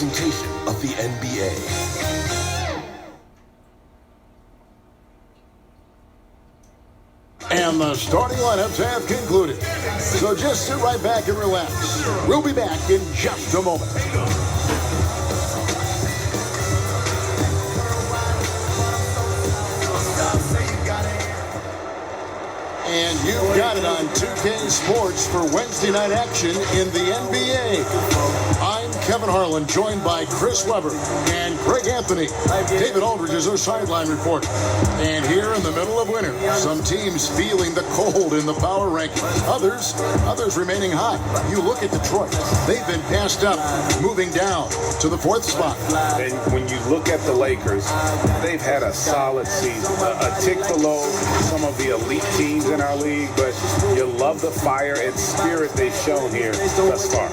presentation of the NBA. And the starting lineups have concluded. So just sit right back and relax. We'll be back in just a moment. And you've got it on 2K Sports for Wednesday night action in the NBA. I'm Kevin Harlan, joined by Chris Webber and Greg Anthony. David Aldridge is our sideline reporter. And here in the middle of winter, some teams feeling the cold in the power rankings. Others remaining hot. You look at Detroit. They've been passed up, moving down to the 4th spot. And when you look at the Lakers, they've had a solid season. A tick below some of the elite teams in our league, but you love the fire and spirit they've shown here thus far.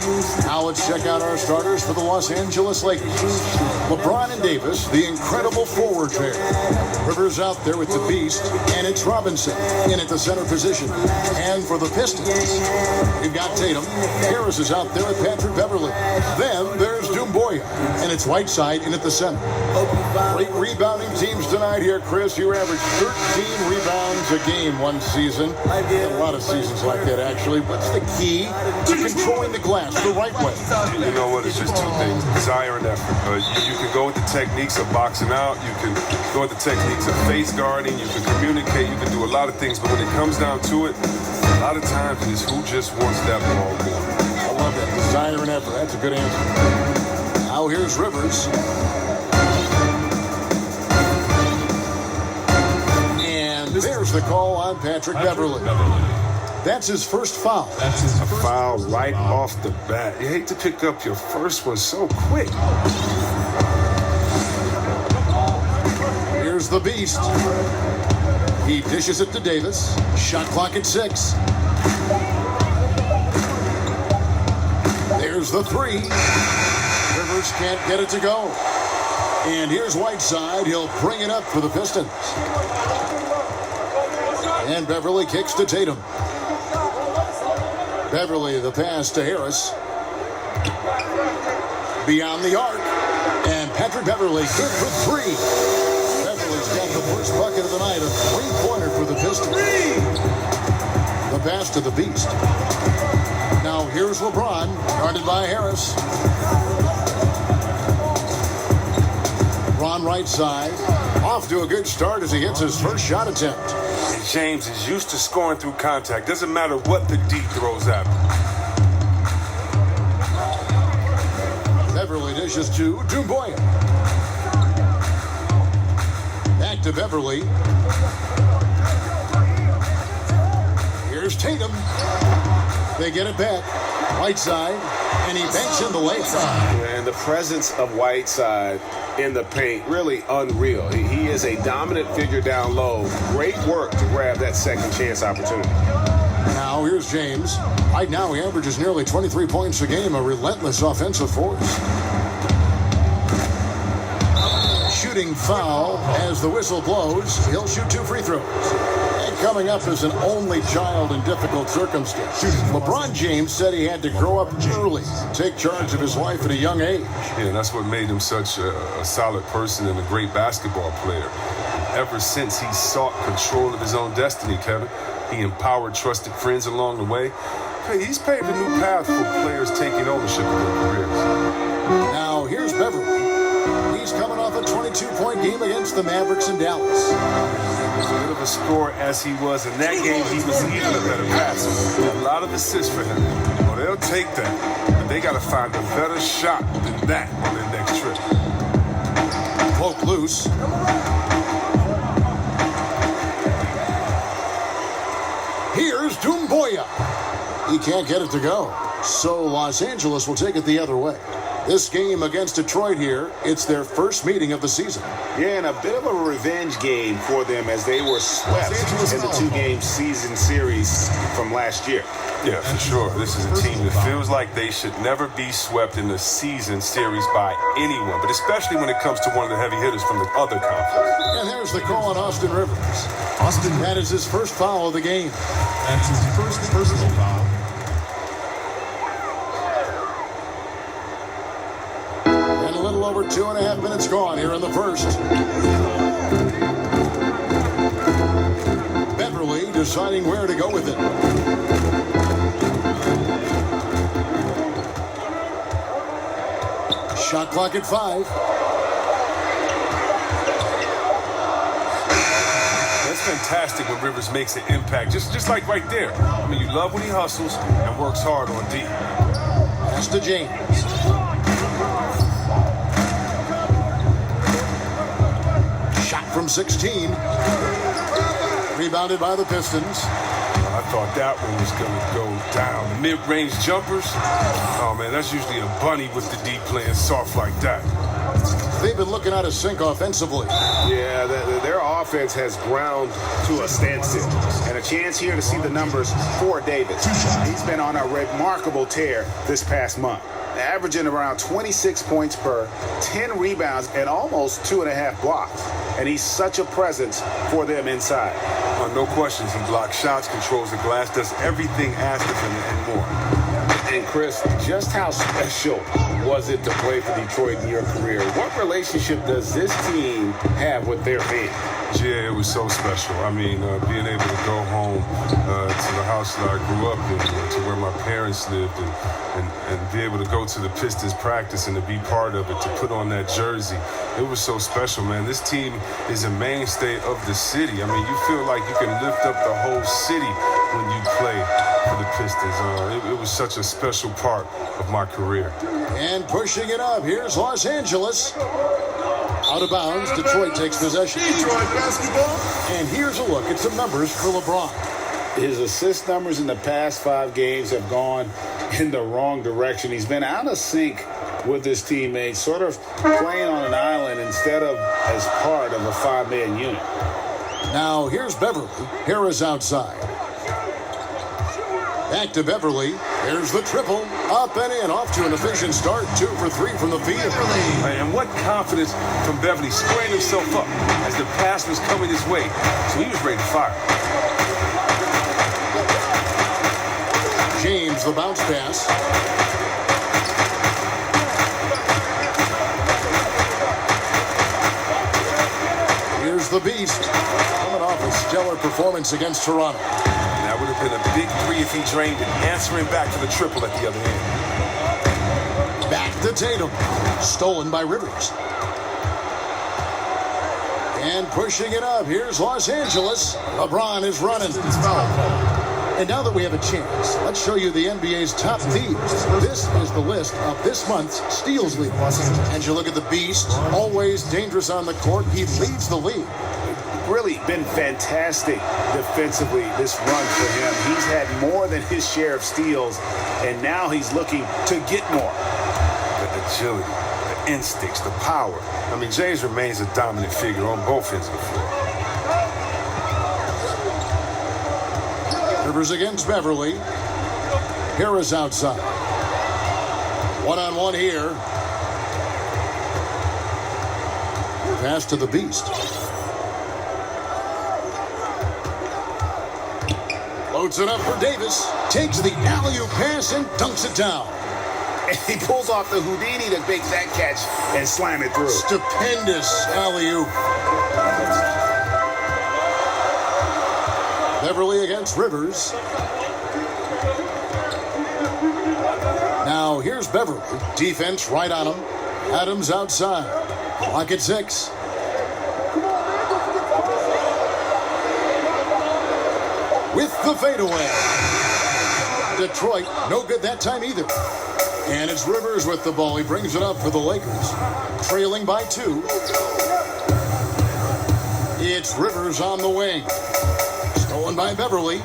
Now let's check out our starters for the Los Angeles Lakers. LeBron and Davis, the incredible forward pair. Rivers out there with the beast, and it's Robinson in at the center position. And for the Pistons, you've got Tatum. Harris is out there with Patrick Beverly. Then there's Doumbouya, and it's Whiteside in at the center. Great rebounding teams tonight here, Chris. You averaged 13 rebounds a game one season. A lot of seasons like that, actually. What's the key to controlling the glass the right way? You know what? It's just two things: desire and effort. You can go with the techniques of boxing out. You can go with the techniques of face guarding. You can communicate. You can do a lot of things. But when it comes down to it, a lot of times it is who just wants that ball more. I love that. Desire and effort. That's a good answer. Now here's Rivers. And there's the call on Patrick Beverly. That's his first foul. A foul right off the bat. You hate to pick up your first one so quick. Here's the beast. He dishes it to Davis. Shot clock at 6. There's the 3. Rivers can't get it to go. And here's Whiteside. He'll bring it up for the Pistons. And Beverly kicks to Tatum. Beverly, the pass to Harris. Beyond the arc. And Patrick Beverly good for 3. Beverly's got the first bucket of the night, a 3-pointer for the Pistons. The pass to the beast. Now here's LeBron, guarded by Harris. LeBron right side. Off to a good start as he hits his first shot attempt. James is used to scoring through contact. Doesn't matter what the D throws at him. Beverly dishes to Doumbouya. Back to Beverly. Here's Tatum. They get it back. Whiteside. And he banks in the layup. And the presence of Whiteside in the paint, really unreal. He is a dominant figure down low. Great work to grab that second chance opportunity. Now here's James. Right now he averages nearly 23 points a game, a relentless offensive force. Shooting foul as the whistle blows. He'll shoot 2 free throws. And coming up is an only child in difficult circumstances. LeBron James said he had to grow up early, take charge of his life at a young age. Yeah, that's what made him such a solid person and a great basketball player. Ever since he sought control of his own destiny, Kevin, he empowered trusted friends along the way. Hey, he's paved a new path for players taking ownership of their careers. Now here's Beverly. He's coming off a 22-point game against the Mavericks in Dallas. As good of a scorer as he was in that game, he was even a better passer. A lot of assists for him. Well, they'll take that, but they got to find a better shot than that on their next trip. Poke loose. Here's Doumbouya. He can't get it to go. So Los Angeles will take it the other way. This game against Detroit here, it's their first meeting of the season. Yeah, and a bit of a revenge game for them as they were swept in the 2-game season series from last year. Yeah, for sure. This is a team that feels like they should never be swept in the season series by anyone, but especially when it comes to one of the heavy hitters from the other conference. And there's the call on Austin Rivers. That is his first foul of the game. That's his first personal foul. little over 2.5 minutes gone here in the first. Beverly deciding where to go with it. Shot clock at 5. That's fantastic when Rivers makes an impact, just like right there. I mean, you love when he hustles and works hard on D. Pass to James. Shot from 16. Rebounded by the Pistons. I thought that one was going to go down. The mid-range jumpers, oh man, that's usually a bunny with the D playing soft like that. They've been looking out of sync offensively. Yeah, their offense has ground to a standstill. And a chance here to see the numbers for Davis. He's been on a remarkable tear this past month, averaging around 26 points per, 10 rebounds, and almost 2.5 blocks. And he's such a presence for them inside. No questions. He blocks shots, controls the glass, does everything asked of him and more. And Chris, just how special was it to play for Detroit in your career? What relationship does this team have with their fans? Yeah, it was so special. I mean, being able to go home to the house that I grew up in, to where my parents lived, and be able to go to the Pistons practice and to be part of it, to put on that jersey. It was so special, man. This team is a mainstay of the city. I mean, you feel like you can lift up the whole city when you play for the Pistons. It was such a special part of my career. And pushing it up, here's Los Angeles. Out of bounds, Detroit takes possession. Detroit basketball. And here's a look at some numbers for LeBron. His assist numbers in the past 5 games have gone in the wrong direction. He's been out of sync with his teammates, sort of playing on an island instead of as part of a 5-man unit. Now here's Beverly. Harris outside. Back to Beverly. There's the triple. Up and in. Off to an efficient start. 2 for 3 from the field. And what confidence from Beverly, squaring himself up as the pass was coming his way. So he was ready to fire. James, the bounce pass. Here's the Beast. Coming off a stellar performance against Toronto. That would have been a big 3 if he drained it, answering back to the triple at the other end. Back to Tatum. Stolen by Rivers. And pushing it up. Here's Los Angeles. LeBron is running. And now that we have a chance, let's show you the NBA's top thieves. This is the list of this month's steals league. And you look at the Beast, always dangerous on the court. He leads the league. Really been fantastic defensively this run for him. He's had more than his share of steals, and now he's looking to get more. The agility, the instincts, the power. I mean, James remains a dominant figure on both ends of the floor. Rivers against Beverly. Harris outside. One-on-one here. Pass to the Beast. Loads it up for Davis. Takes the alley-oop pass and dunks it down. And he pulls off the Houdini to make that catch and slam it through. Stupendous alley-oop. Beverly against Rivers. Now here's Beverly. Defense right on him. Adams outside. Clock at 6. With the fadeaway. Detroit, no good that time either. And it's Rivers with the ball. He brings it up for the Lakers. Trailing by 2. It's Rivers on the wing. Stolen by Beverly.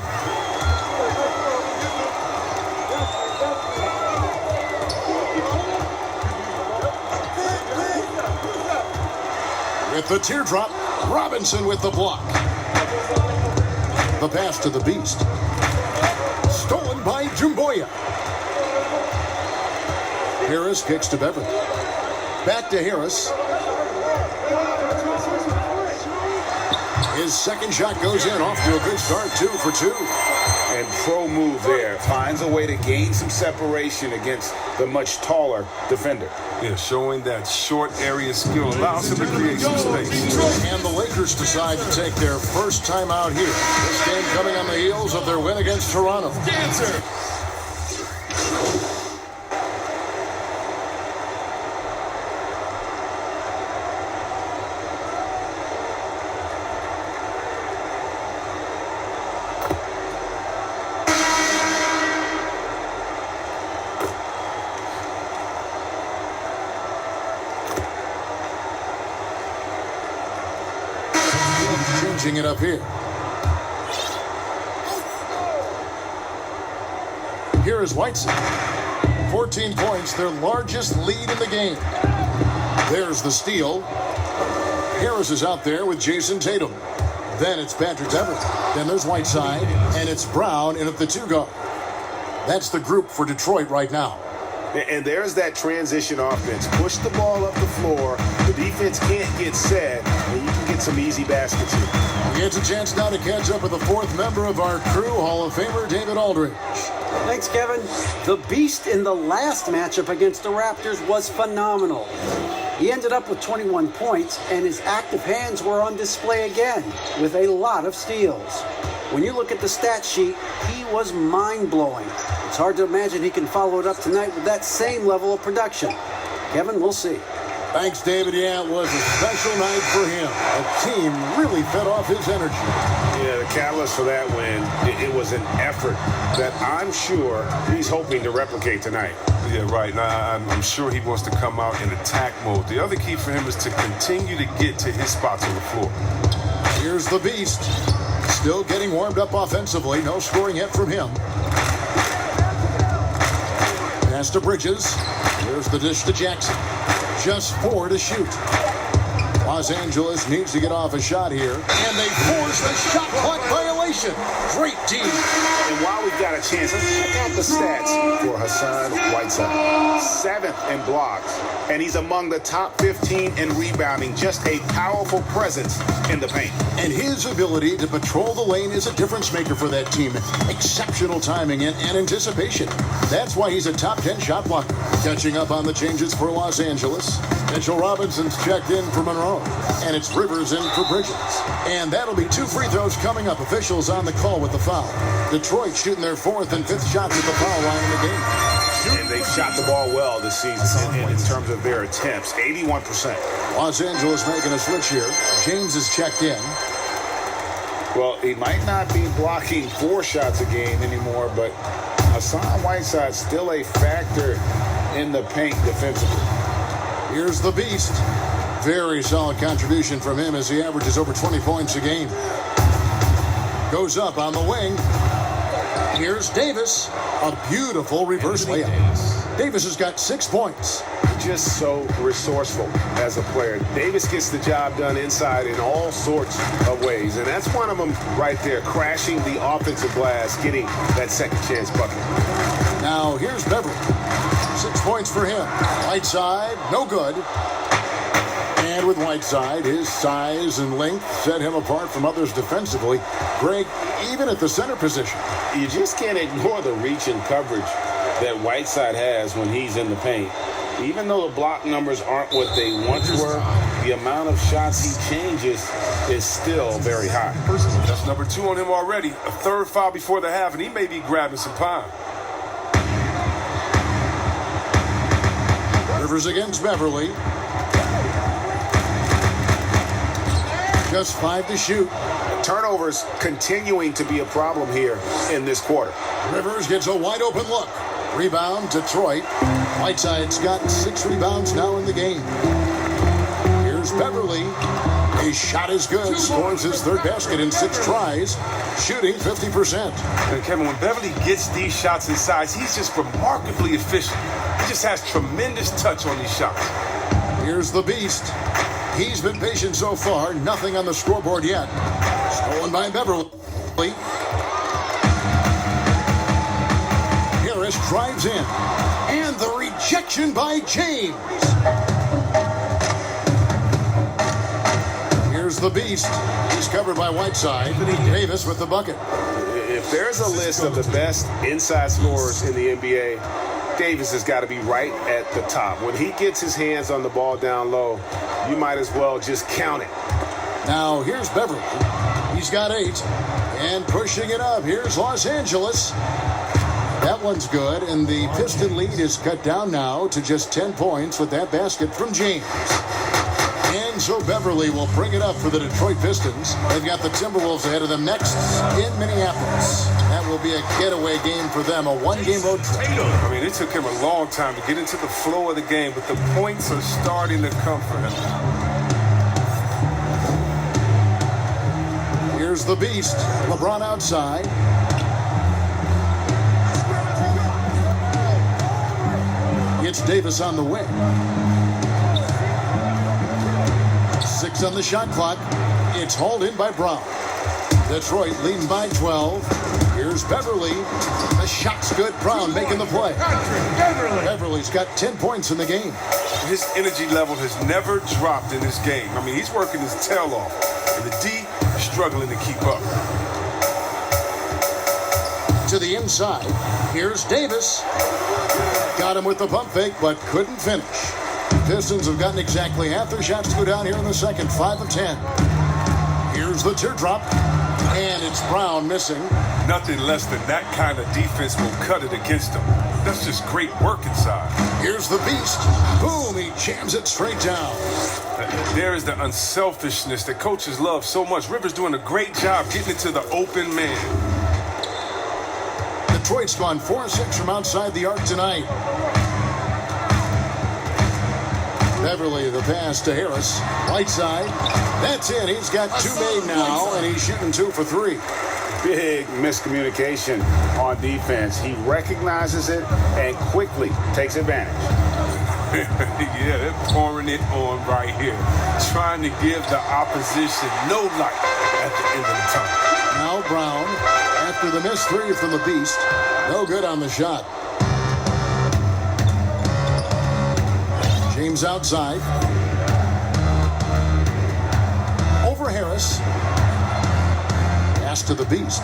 With the teardrop, Robinson with the block. The pass to the Beast. Stolen by Jumboya. Harris kicks to Beverly. Back to Harris. His second shot goes in, off to a good start, 2 for 2. And pro move there. Finds a way to gain some separation against the much taller defender. Yeah, showing that short area skill allows him to create some space. And the Lakers decide to take their first time out here. This game coming on the heels of their win against Toronto. Dancer. Changing it up here. Here is Whiteside. 14 points, their largest lead in the game. There's the steal. Harris is out there with Jason Tatum. Then it's Patrick Beverley. Then there's Whiteside, and it's Brown in at the 2 guard. That's the group for Detroit right now. And there's that transition offense. Push the ball up the floor. The defense can't get set, and you can get some easy baskets here. He gets a chance now to catch up with the 4th member of our crew, Hall of Famer David Aldridge. Thanks, Kevin. The Beast in the last matchup against the Raptors was phenomenal. He ended up with 21 points, and his active hands were on display again with a lot of steals. When you look at the stat sheet, he was mind-blowing. It's hard to imagine he can follow it up tonight with that same level of production. Kevin, we'll see. Thanks, David. Yeah, it was a special night for him. The team really fed off his energy. Yeah, the catalyst for that win, it was an effort that I'm sure he's hoping to replicate tonight. Yeah, right. Now, I'm sure he wants to come out in attack mode. The other key for him is to continue to get to his spots on the floor. Here's the Beast. Still getting warmed up offensively. No scoring yet from him. Pass to Bridges. Here's the dish to Jackson. Just 4 to shoot. Los Angeles needs to get off a shot here. And they force the shot clock violation. Great D. And while we've got a chance, let's check out the stats for Hassan Whiteside. 7th in blocks, and he's among the top 15 in rebounding. Just a powerful presence in the paint. And his ability to patrol the lane is a difference maker for that team. Exceptional timing and anticipation. That's why he's a top 10 shot blocker. Catching up on the changes for Los Angeles. Mitchell Robinson's checked in for Monroe. And it's Rivers in for Bridges. And that'll be 2 free throws coming up. Officials on the call with the foul. Detroit shooting their 4th and 5th shots at the foul line in the game. And they've shot the ball well this season in terms of their attempts. 81%. Los Angeles making a switch here. James is checked in. Well, he might not be blocking 4 shots a game anymore, but Hassan Whiteside's still a factor in the paint defensively. Here's the Beast. Very solid contribution from him as he averages over 20 points a game. Goes up on the wing. Here's Davis. A beautiful reverse layup. Davis has got 6 points. Just so resourceful as a player. Davis gets the job done inside in all sorts of ways, and that's one of them right there, crashing the offensive glass, getting that second chance bucket. Now here's Beverley. 6 points for him. Whiteside, no good. And with Whiteside, his size and length set him apart from others defensively. Greg, even at the center position. You just can't ignore the reach and coverage that Whiteside has when he's in the paint. Even though the block numbers aren't what they once were, the amount of shots he changes is still very high. That's number 2 on him already. A 3rd foul before the half, and he may be grabbing some time. Rivers against Beverley. Just 5 to shoot. Turnovers continuing to be a problem here in this quarter. Rivers gets a wide open look. Rebound, Detroit. Whiteside's got 6 rebounds now in the game. Here's Beverley. His shot is good. Scores his 3rd basket in 6 tries. Shooting 50%. And Kevin, when Beverley gets these shots inside, he's just remarkably efficient. He just has tremendous touch on these shots. Here's the Beast. He's been patient so far. Nothing on the scoreboard yet. Stolen by Beverley. Harris drives in. And the rejection by James. Here's the Beast. He's covered by Whiteside. Davis with the bucket. If If there's a list of the best inside scorers in the NBA, Davis has got to be right at the top. When he gets his hands on the ball down low, you might as well just count it. Now here's Beverly. He's got 8. And pushing it up, here's Los Angeles. That one's good, and the Piston lead is cut down now to just 10 points with that basket from James. And so Beverly will bring it up for the Detroit Pistons. They've got the Timberwolves ahead of them next in Minneapolis. That will be a getaway game for them, a one-game road trip. I mean, it took him a long time to get into the flow of the game, but the points are starting to come for him. Here's the beast, LeBron outside. It's Davis on the wing. 6 on the shot clock. It's hauled in by Brown. Detroit leading by 12. Here's Beverly. The shot's good. Brown making the play. Beverly's got 10 points in the game. His energy level has never dropped in this game. I mean, he's working his tail off. And the D is struggling to keep up. To the inside. Here's Davis. Got him with the pump fake, but couldn't finish. Pistons have gotten exactly half their shots to go down here in the second, 5 of 10. Here's the teardrop, and it's Brown missing. Nothing less than that kind of defense will cut it against him. That's just great work inside. Here's the beast. Boom, he jams it straight down. There is the unselfishness that coaches love so much. Rivers doing a great job getting it to the open man. Detroit's gone 4-6 from outside the arc tonight. Beverly, the pass to Harris. Right side. That's it. He's got 2 made now, and he's shooting 2 for 3. Big miscommunication on defense. He recognizes it and quickly takes advantage. Yeah, they're pouring it on right here. Trying to give the opposition no light at the end of the tunnel. Now Brown, after the missed 3 from the beast. No good on the shot. James outside. Over Harris. Pass to the beast.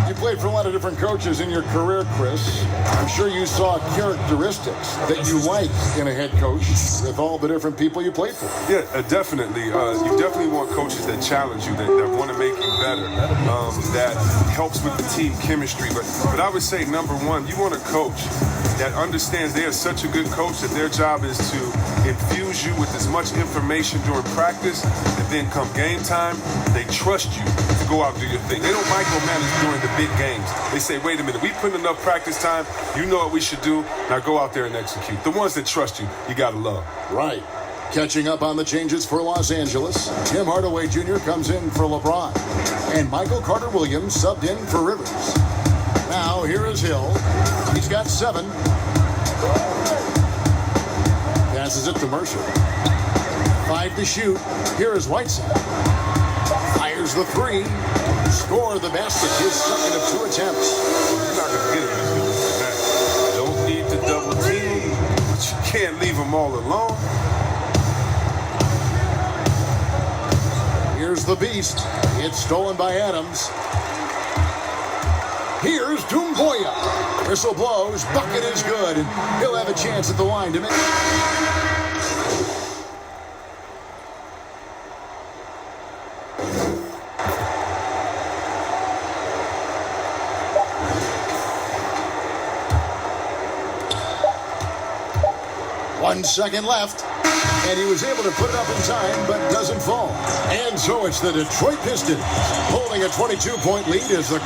You played for a lot of different coaches in your career, Chris. I'm sure you saw characteristics that you like in a head coach with all the different people you played for. Yeah, definitely. You definitely want coaches that challenge you, that want to make you better, that helps with the team chemistry. But I would say, number one, you want a coach that understands they are such a good coach that their job is to infuse you with as much information during practice, and then come game time, they trust you to go out and do your thing. They don't micromanage during the big games. They say, wait a minute, we put enough practice time, you know what we should do, now go out there and execute. The ones that trust you, you got to love. Right. Catching up on the changes for Los Angeles, Tim Hardaway Jr. comes in for LeBron, and Michael Carter-Williams subbed in for Rivers. Now, here is Hill. He's got 7. Passes it to Mercer. 5 to shoot. Here is Whiteside. Fires the 3. Score the basket. His second of 2 attempts. You're not going to get him as good as that. Don't need to double team, but you can't leave them all alone. Here's the beast. It's stolen by Adams. Here's Doumbouya. Whistle blows. Bucket is good. And he'll have a chance at the line to make. One second left. And he was able to put it up in time, but doesn't fall. And so it's the Detroit Pistons holding a 22-point lead as the...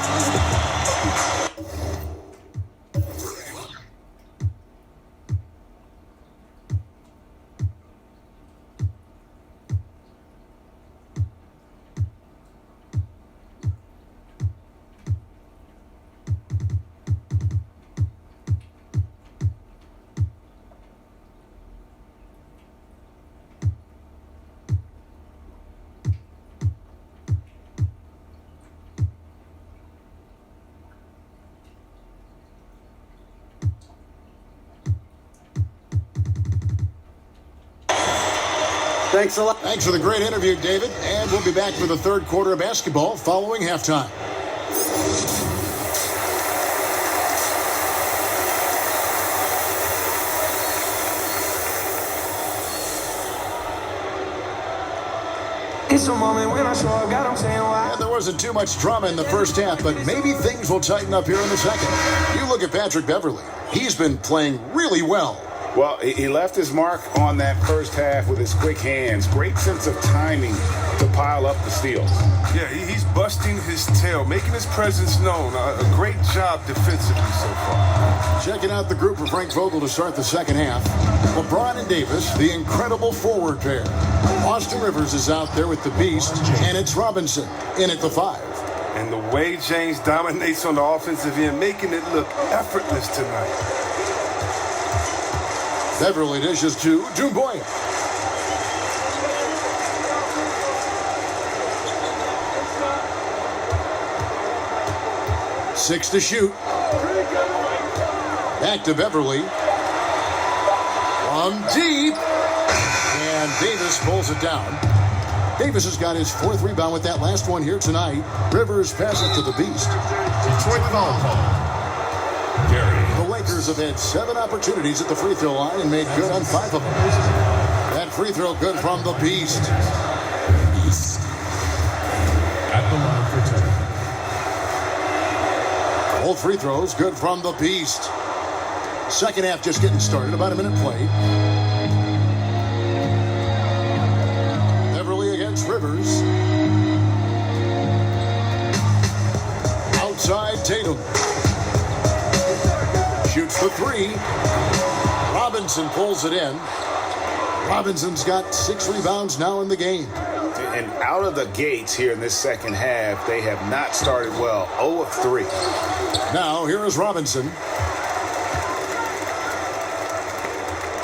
Thanks a lot. Thanks for the great interview, David. And we'll be back for the third quarter of basketball following halftime. It's a moment when I show up, God, I'm saying why. And there wasn't too much drama in the first half, but maybe things will tighten up here in the second. You look at Patrick Beverley. He's been playing really well. Well, he left his mark on that first half with his quick hands. Great sense of timing to pile up the steals. Yeah, he's busting his tail, making his presence known. A great job defensively so far. Checking out the group for Frank Vogel to start the second half. Lebron and Davis, the incredible forward pair. Austin Rivers is out there with the beast, and it's Robinson in at the 5. And the way James dominates on the offensive end, making it look effortless tonight. Beverly dishes to Dumboya. Six to shoot. Back to Beverly. From deep. And Davis pulls it down. Davis has got his 4th rebound with that last one here tonight. Rivers passes it to the beast. Detroit foul call. The Lakers have had 7 opportunities at the free throw line and made good on 5 of them. That free throw good from the beast. At the line for 2. Both free throws good from the beast. Second half just getting started. About a minute played. Beverly against Rivers. Outside Tatum. Shoots the 3. Robinson pulls it in. Robinson's got 6 rebounds now in the game. And out of the gates here in this second half, they have not started well. 0 of 3. Now here is Robinson.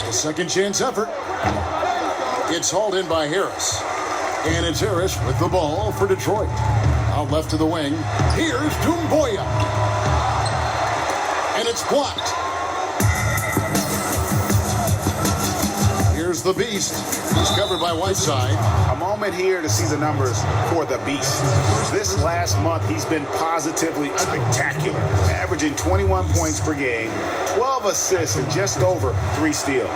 A second chance effort. It's hauled in by Harris. And it's Harris with the ball for Detroit. Out left to the wing. Here's Dumboya. And it's blocked. Here's the beast. He's covered by Whiteside. A moment here to see the numbers for the beast. This last month, he's been positively spectacular, averaging 21 points per game, 12 assists, and just over 3 steals.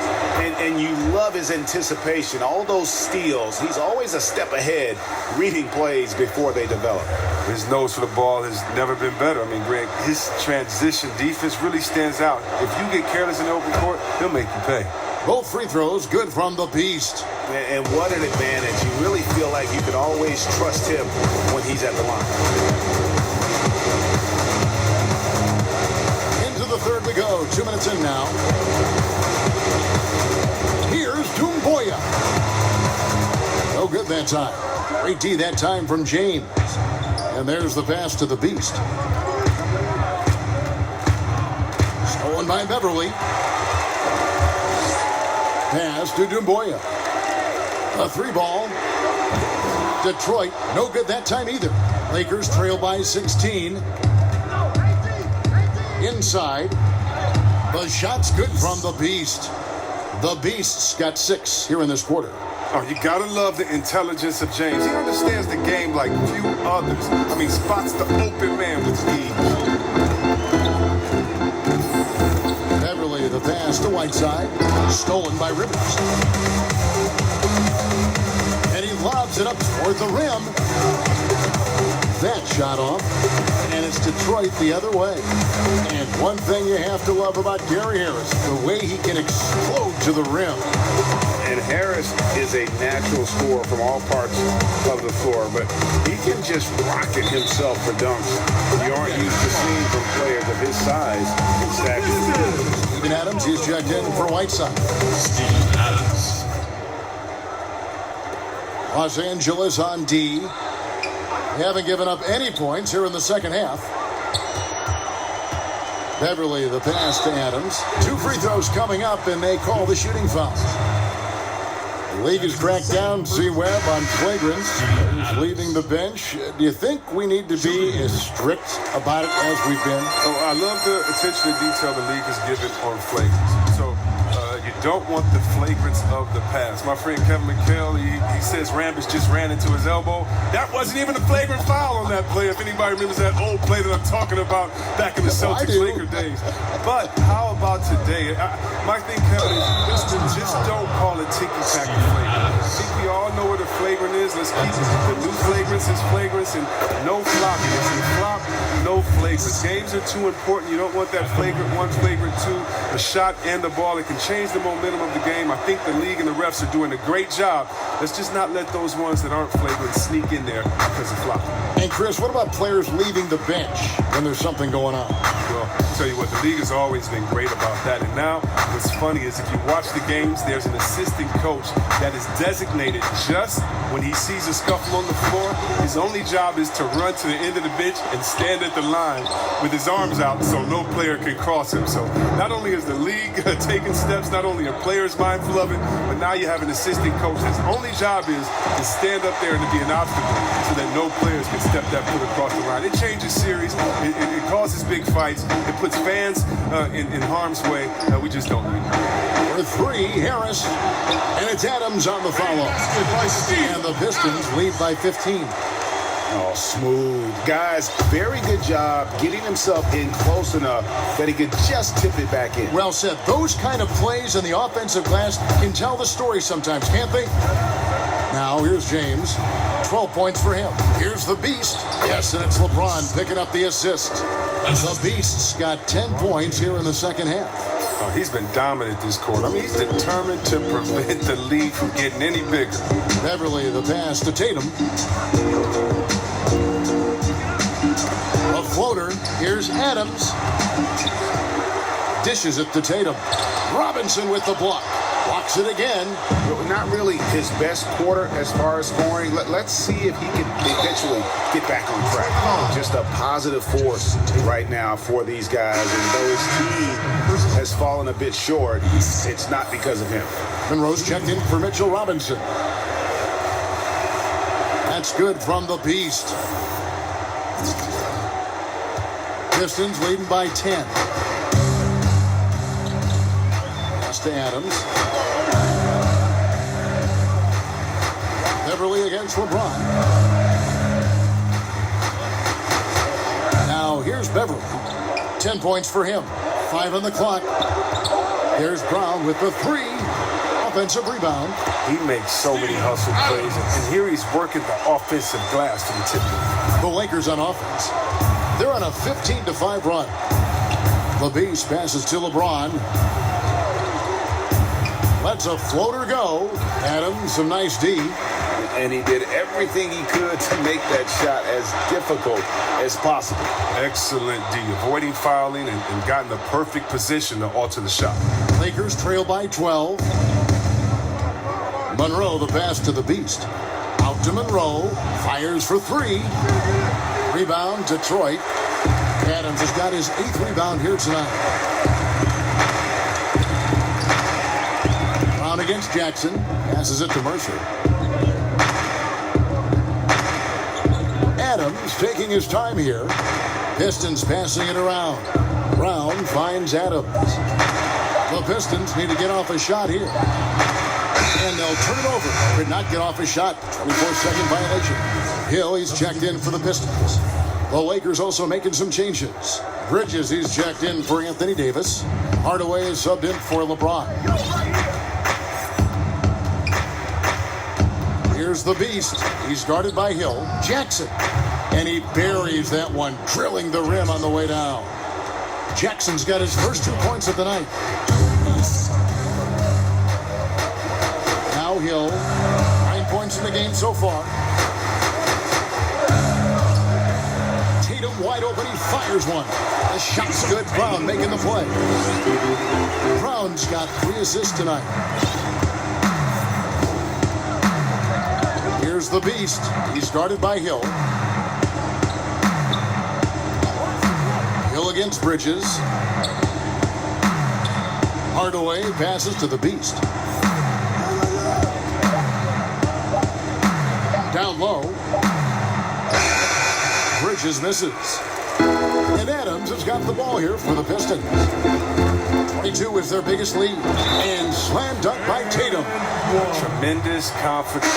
And you love his anticipation. All those steals, he's always a step ahead, reading plays before they develop. His nose for the ball has never been better. I mean, Greg, his transition defense really stands out. If you get careless in the open court, he'll make you pay. Both free throws good from the beast. And what an advantage. You really feel like you can always trust him when he's at the line. Into the third we go. 2 minutes in now. Here's Dumboya. No good that time. Great D that time from James. And there's the pass to the beast. Stolen by Beverly. Pass to Dumboya. A 3-ball. Detroit, no good that time either. Lakers trail by 16. Inside. The shot's good from the beast. The beast's got 6 here in this quarter. Oh, you gotta love the intelligence of James. He understands the game like few others. I mean, spots the open man with ease. Beverly, the pass to Whiteside. Stolen by Rivers. And he lobs it up toward the rim. That shot off. And it's Detroit the other way. And one thing you have to love about Gary Harris, the way he can explode to the rim. And Harris is a natural scorer from all parts of the floor, but he can just rocket himself for dunks you aren't used to seeing from players of his size and stature. Steven Adams, he's checked in for Whiteside. Steven Adams. Los Angeles on D. They haven't given up any points here in the second half. Beverly, the pass to Adams. 2 free throws coming up, and they call the shooting foul. The league has cracked down C-Webb on flagrants. He's leaving the bench. Do you think we need to be as strict about it as we've been? Oh, I love the attention to detail the league has given on flagrants. So don't want the flagrants of the past. My friend Kevin McHale, he says Rambis just ran into his elbow. That wasn't even a flagrant foul on that play, if anybody remembers that old play that I'm talking about back in the Celtics-Laker days. But how about today? My thing, Kevin, is just don't call it ticky-tacky flagrant. I think we all know where the flagrant is. Let's keep the new flagrants as flagrants and no flopping. It's a flop, no flagrants. Games are too important. You don't want that flagrant 1, flagrant 2, a shot and the ball. It can change the momentum of the game. I think the league and the refs are doing a great job. Let's just not let those ones that aren't flagrant sneak in there because of flopping. And Chris, what about players leaving the bench when there's something going on? Well, I'll tell you what, the league has always been great about that. And now what's funny is if you watch the games, there's an assistant coach that is designated just when he sees a scuffle on the floor. His only job is to run to the end of the bench and stand at the line with his arms out so no player can cross him. So not only is the league taking steps, not only are players mindful of it, but now you have an assistant coach. His only job is to stand up there and to be an obstacle so that no players can step that foot across the line. It changes series. It causes big fights. It puts fans in harm's way. We just don't need it. For 3, Harris. And it's Adams on the follow. And the Pistons lead by 15. Oh, smooth. Guys, very good job getting himself in close enough that he could just tip it back in. Well said. Those kind of plays in the offensive glass can tell the story sometimes, can't they? Now, here's James. 12 points for him. Here's the Beast. Yes, and it's LeBron picking up the assist. The Beast's got 10 points here in the second half. Oh, he's been dominant this quarter. I mean, he's determined to prevent the lead from getting any bigger. Beverly, the pass to Tatum. A floater. Here's Adams. Dishes it to Tatum. Robinson with the block. Blocks it again. Not really his best quarter as far as scoring. Let's see if he can eventually get back on track. Just a positive force right now for these guys. And though his team has fallen a bit short, it's not because of him. Monroe's checked in for Mitchell Robinson. That's good from the Beast. Pistons leading by 10. Pass to Adams. Beverly against LeBron. Now here's Beverly. 10 points for him. 5 on the clock. There's Brown with the 3. Offensive rebound. He makes so many hustle plays, and here he's working the offensive glass to the tip. The Lakers on offense. They're on a 15-5 run. The Beast passes to LeBron. Lets a floater go. Adams, some nice D. And he did everything he could to make that shot as difficult as possible. Excellent D, avoiding fouling and got in the perfect position to alter the shot. Lakers trail by 12. Monroe, the pass to the Beast. Out to Monroe. Fires for 3. Rebound, Detroit. Adams has got his 8th rebound here tonight. Brown against Jackson. Passes it to Mercer. Adams taking his time here. Pistons passing it around. Brown finds Adams. The Pistons need to get off a shot here. And they'll turn it over. Could not get off a shot. 24-second violation. Hill, he's checked in for the Pistons. The Lakers also making some changes. Bridges, he's checked in for Anthony Davis. Hardaway is subbed in for LeBron. Here's the Beast. He's guarded by Hill. Jackson. And he buries that one, drilling the rim on the way down. Jackson's got his first 2 points of the night. Now Hill. 9 points in the game so far. Tatum wide open. He fires one. The shot's good. Brown making the play. Brown's got 3 assists tonight. Here's the Beast. He's guarded by Hill. Hill against Bridges. Hardaway passes to the Beast. Down low. Bridges misses. And Adams has got the ball here for the Pistons. 22 is their biggest lead. And slam dunk by Tatum. Tremendous confidence.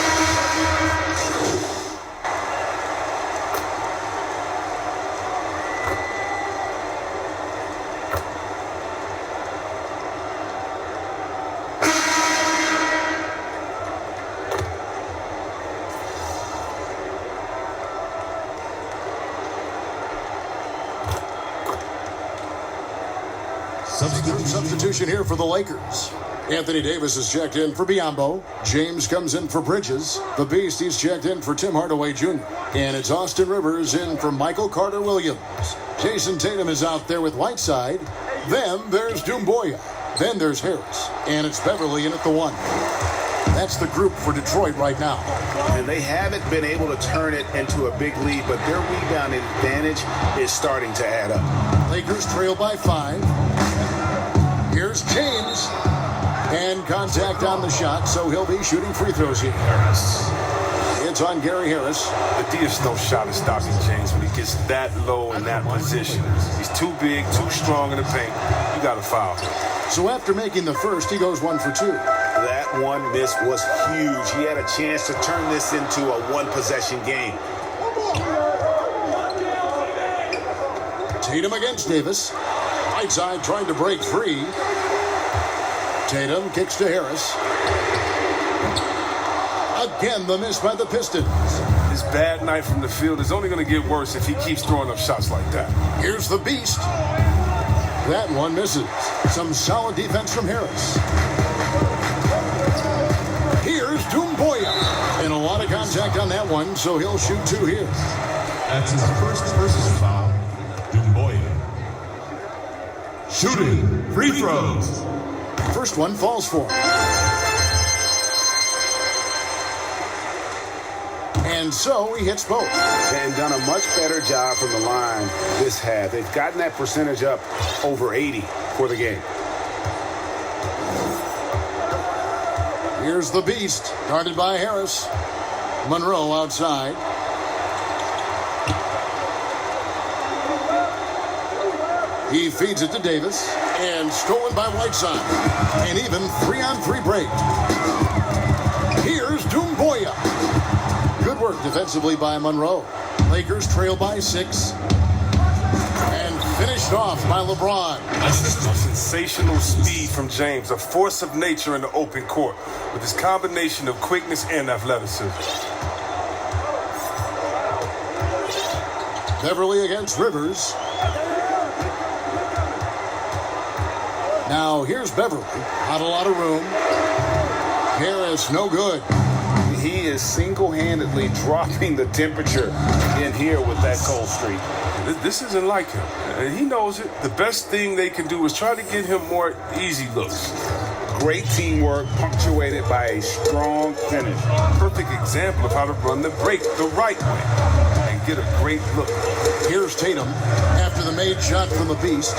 Substitution here for the Lakers. Anthony Davis is checked in for Biyombo. James comes in for Bridges. The Beast, he's checked in for Tim Hardaway Jr. And it's Austin Rivers in for Michael Carter-Williams. Jason Tatum is out there with Whiteside. Then there's Doumbouya. Then there's Harris. And it's Beverly in at the 1. That's the group for Detroit right now. And they haven't been able to turn it into a big lead, but their rebounding advantage is starting to add up. Lakers trail by 5. Here's James. And contact on the shot, so he'll be shooting free throws here. It's on Gary Harris. The D is no shot at stopping James when he gets that low in that position. He's too big, too strong in the paint. You got to foul him. So after making the first, he goes 1 for 2. That one miss was huge. He had a chance to turn this into a one-possession game. Tatum against Davis. Whiteside trying to break free. Tatum kicks to Harris. Again, the miss by the Pistons. His bad night from the field is only going to get worse if he keeps throwing up shots like that. Here's the Beast. That one misses. Some solid defense from Harris. Here's Doumbouya. And a lot of contact on that one, so he'll shoot 2 here. That's his first personal foul. Doumbouya. Shooting free throws. First one falls for him. And so he hits both. And done a much better job from the line this half. They've gotten that percentage up over 80 for the game. Here's the Beast, guarded by Harris. Monroe outside. He feeds it to Davis. And stolen by Whiteside. And even 3-on-3 break. Here's Doumbouya. Good work defensively by Monroe. Lakers trail by 6. And finished off by LeBron. Sensational speed from James, a force of nature in the open court with his combination of quickness and athleticism. Beverly against Rivers. Now here's Beverly. Not a lot of room. Harris, no good. He is single-handedly dropping the temperature in here with that cold streak. This isn't like him, and he knows it. The best thing they can do is try to get him more easy looks. Great teamwork punctuated by a strong finish. Perfect example of how to run the break the right way and get a great look. Here's Tatum after the made shot from the Beast.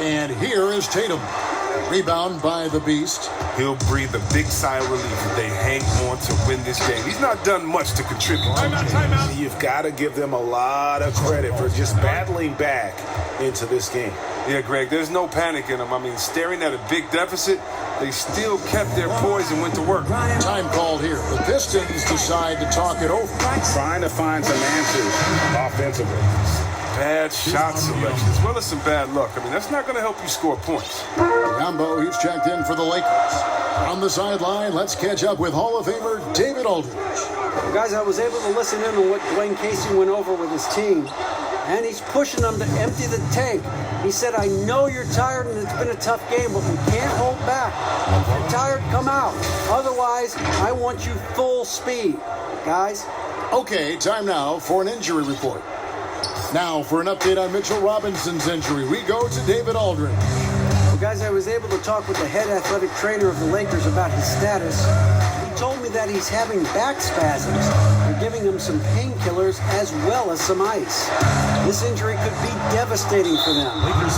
And here is Tatum. Rebound by the Beast. He'll breathe a big sigh of relief if they hang on to win this game. He's not done much to contribute. Timeout. You've got to give them a lot of credit for just battling back into this game. Yeah, Greg, there's no panic in them. I mean, staring at a big deficit, they still kept their poise and went to work. Time called here. The Pistons decide to talk it over. Trying to find some answers offensively. Bad shot selection, as well as some bad luck. I mean, that's not going to help you score points. Gambo, he's checked in for the Lakers. On the sideline, let's catch up with Hall of Famer David Aldridge. Guys, I was able to listen in on what Dwayne Casey went over with his team, and he's pushing them to empty the tank. He said, I know you're tired and it's been a tough game, but we can't hold back. If you're tired, come out. Otherwise, I want you full speed. Guys? Okay, time now for an injury report. Now, for an update on Mitchell Robinson's injury, we go to David Aldridge. Well, guys, I was able to talk with the head athletic trainer of the Lakers about his status. He told me that he's having back spasms. They're giving him some painkillers as well as some ice. This injury could be devastating for them.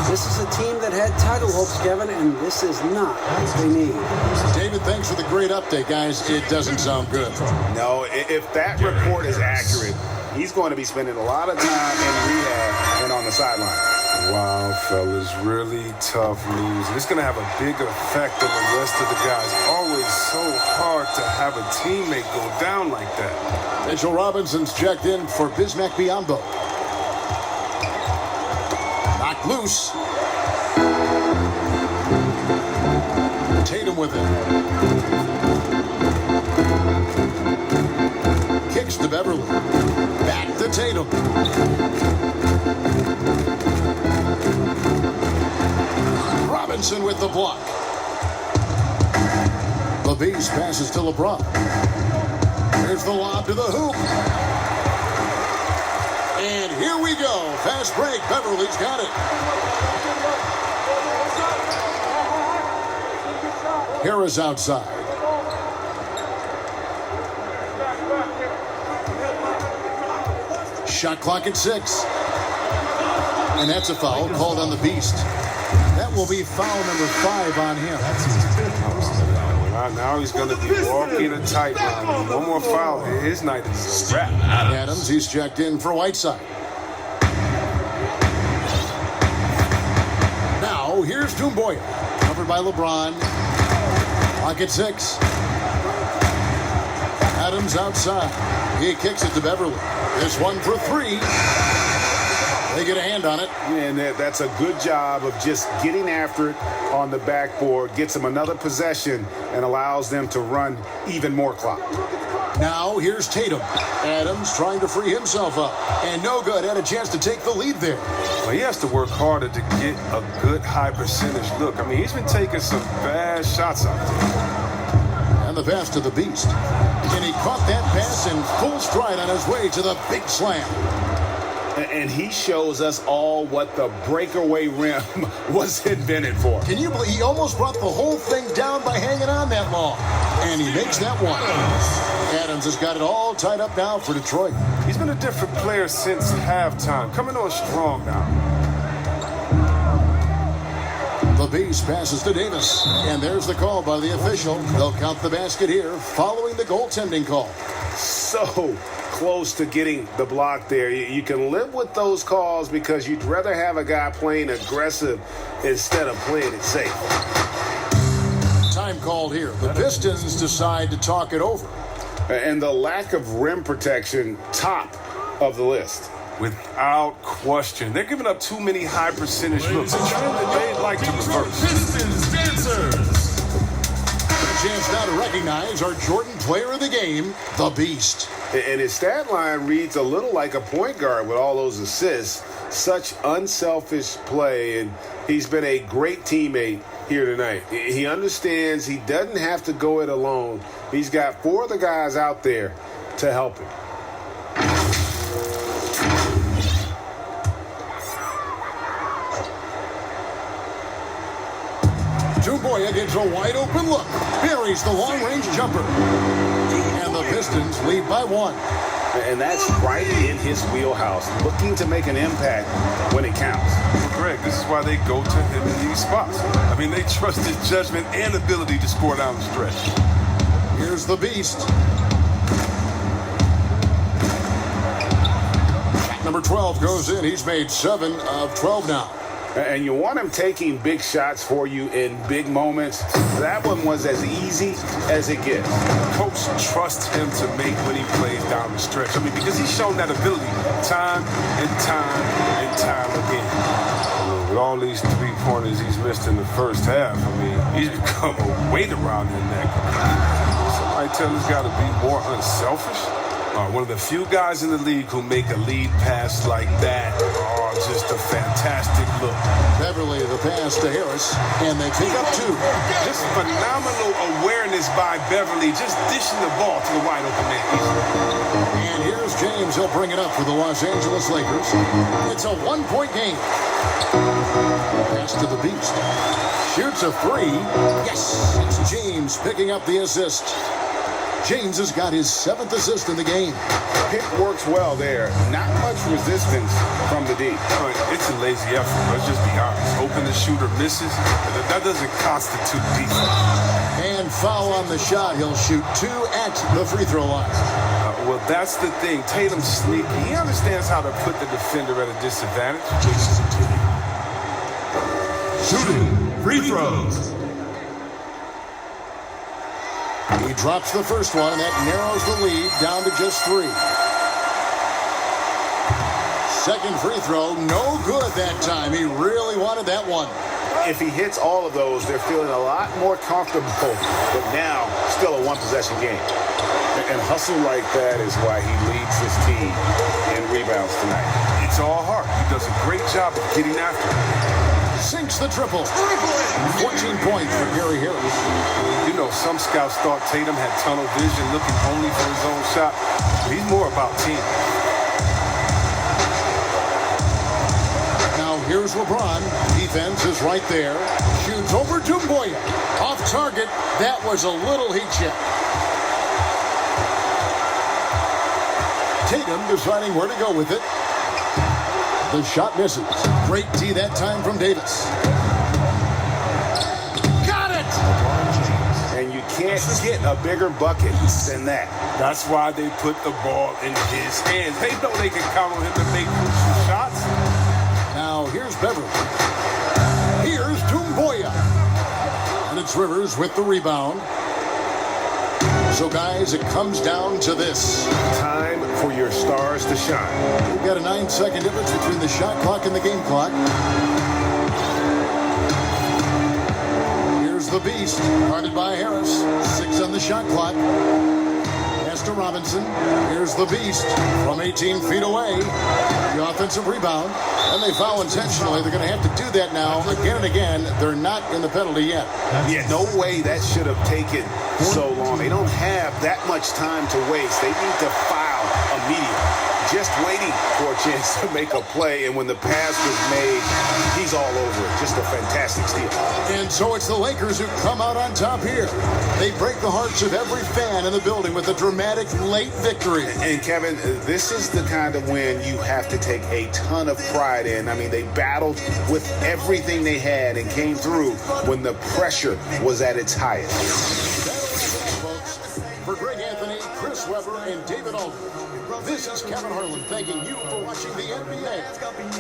This is a team that had title hopes, Kevin, and this is not what they need. David, thanks for the great update, guys. It doesn't sound good. No, if that report is accurate, he's going to be spending a lot of time in rehab and on the sideline. Wow, fellas, really tough news. It's going to have a big effect on the rest of the guys. Always so hard to have a teammate go down like that. Mitchell Robinson's checked in for Bismack Biyombo. Knocked loose. Tatum with it. Kicks to Beverly. Back to Tatum. Robinson with the block. The Beast passes to LeBron. Here's the lob to the hoop. And here we go. Fast break. Beverly's got it. Harris outside. Shot clock at 6. And that's a foul called on the Beast. That will be foul number 5 on him. Now he's going to be walking a tight line. One more foul, his night is a wrap. Adams, he's checked in for Whiteside. Now, here's Doumbouya. Covered by LeBron. Clock at 6. Adams outside. He kicks it to Beverly. This one for 3. They get a hand on it. And that's a good job of just getting after it on the backboard. Gets them another possession and allows them to run even more clock. Now here's Tatum. Adams trying to free himself up. And no good. Had a chance to take the lead there. Well, he has to work harder to get a good high percentage look. I mean, he's been taking some bad shots out there. And the pass to the Beast. And he caught that pass in full stride on his way to the big slam. And he shows us all what the breakaway rim was invented for. Can you believe he almost brought the whole thing down by hanging on that long? And he makes that one. Adams has got it all tied up now for Detroit. He's been a different player since halftime. Coming on strong now. The Beast passes to Davis. And there's the call by the official. They'll count the basket here following the goaltending call. So close to getting the block there. You can live with those calls because you'd rather have a guy playing aggressive instead of playing it safe. Time called here. The Pistons decide to talk it over. And the lack of rim protection, top of the list. Without question. They're giving up too many high percentage looks. A trend that they'd like to reverse. Pistons dancers. A chance now to recognize our Jordan player of the game, the Beast. And his stat line reads a little like a point guard with all those assists. Such unselfish play, and he's been a great teammate here tonight. He understands he doesn't have to go it alone. He's got 4 of the guys out there to help him. Doumbouya gets a wide open look. Buries the long-range jumper. And the Pistons lead by 1. And that's right in his wheelhouse, looking to make an impact when it counts. Well, Greg, this is why they go to him in these spots. I mean, they trust his judgment and ability to score down the stretch. Here's the Beast. Number 12 goes in. He's made 7 of 12 now. And you want him taking big shots for you in big moments. That one was as easy as it gets. Coach trusts him to make when he plays down the stretch. I mean, because he's shown that ability time and time and time again. With all these three-pointers he's missed in the first half, I mean, he's become a weight around his neck. Somebody tell this guy to be more unselfish. One of the few guys in the league who make a lead pass like that. Oh, just a fantastic look. Beverly, the pass to Harris, and they pick up 2. Just phenomenal awareness by Beverly, just dishing the ball to the wide open man. And here's James. He'll bring it up for the Los Angeles Lakers. It's a 1-point game. Pass to the Beast. Shoots a 3. Yes, it's James picking up the assist. James has got his 7th assist in the game. Pick works well there. Not much resistance from the D. It's a lazy effort. Let's just be honest. Hoping the shooter misses, that doesn't constitute defense. And foul on the shot. He'll shoot 2 at the free throw line. Well, that's the thing. Tatum's sneaky. He understands how to put the defender at a disadvantage. Shooting free throws. He drops the first one, and that narrows the lead down to just 3. Second free throw, no good that time. He really wanted that one. If he hits all of those, they're feeling a lot more comfortable. But now, still a one-possession game. And hustle like that is why he leads his team in rebounds tonight. It's all heart. He does a great job of getting after it. Sinks the triple. 14 points for Gary Harris. You know, some scouts thought Tatum had tunnel vision looking only for his own shot. He's more about team. Now here's LeBron. Defense is right there. Shoots over Doumbouya. Off target. That was a little heat check. Tatum deciding where to go with it. The shot misses. Great D that time from Davis. Got it! And you can't get a bigger bucket than that. That's why they put the ball in his hands. They know they can count on him to make crucial shots. Now here's Beverly. Here's Doumbouya. And it's Rivers with the rebound. So, guys, it comes down to this. Time for your stars to shine. We've got a 9-second difference between the shot clock and the game clock. Here's the beast, guarded by Harris. 6 on the shot clock. Pass to Robinson. Here's the beast from 18 feet away. The offensive rebound. And they foul intentionally. They're going to have to do that now again and again. They're not in the penalty yet. Yeah, no way that should have taken so long. They don't have that much time to waste. They need to foul immediately. Just waiting for a chance to make a play, and when the pass was made, he's all over it. Just a fantastic steal. And so it's the Lakers who come out on top here. They break the hearts of every fan in the building with a dramatic late victory. And Kevin, this is the kind of win you have to take a ton of pride in. I mean, they battled with everything they had and came through when the pressure was at its highest. For Greg Anthony, Chris Webber, and David Aldridge, this is Kevin Harlan thanking you for watching the NBA.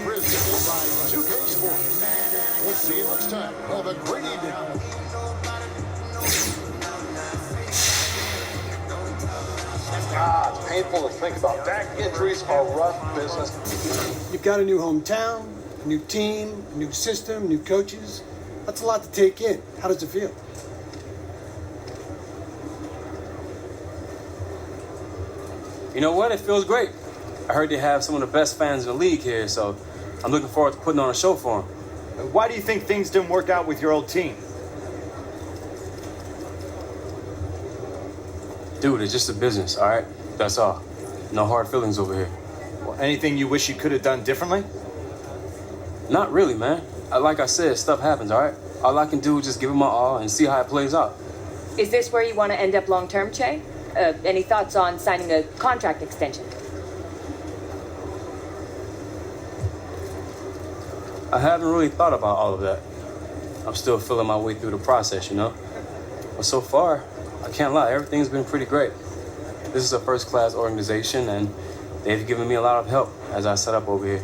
Presented by 2K Sports. We'll see you next time. Have a great evening. It's painful to think about. Back injuries are rough business. You've got a new hometown, a new team, a new system, new coaches. That's a lot to take in. How does it feel? You know what? It feels great. I heard they have some of the best fans in the league here, so I'm looking forward to putting on a show for them. Why do you think things didn't work out with your old team? Dude, it's just a business, all right? That's all. No hard feelings over here. Well, anything you wish you could have done differently? Not really, man. Like I said, stuff happens, all right? All I can do is just give it my all and see how it plays out. Is this where you want to end up long-term, Che? Any thoughts on signing a contract extension? I haven't really thought about all of that. I'm still feeling my way through the process, you know? But so far, I can't lie, everything's been pretty great. This is a first-class organization, and they've given me a lot of help as I set up over here.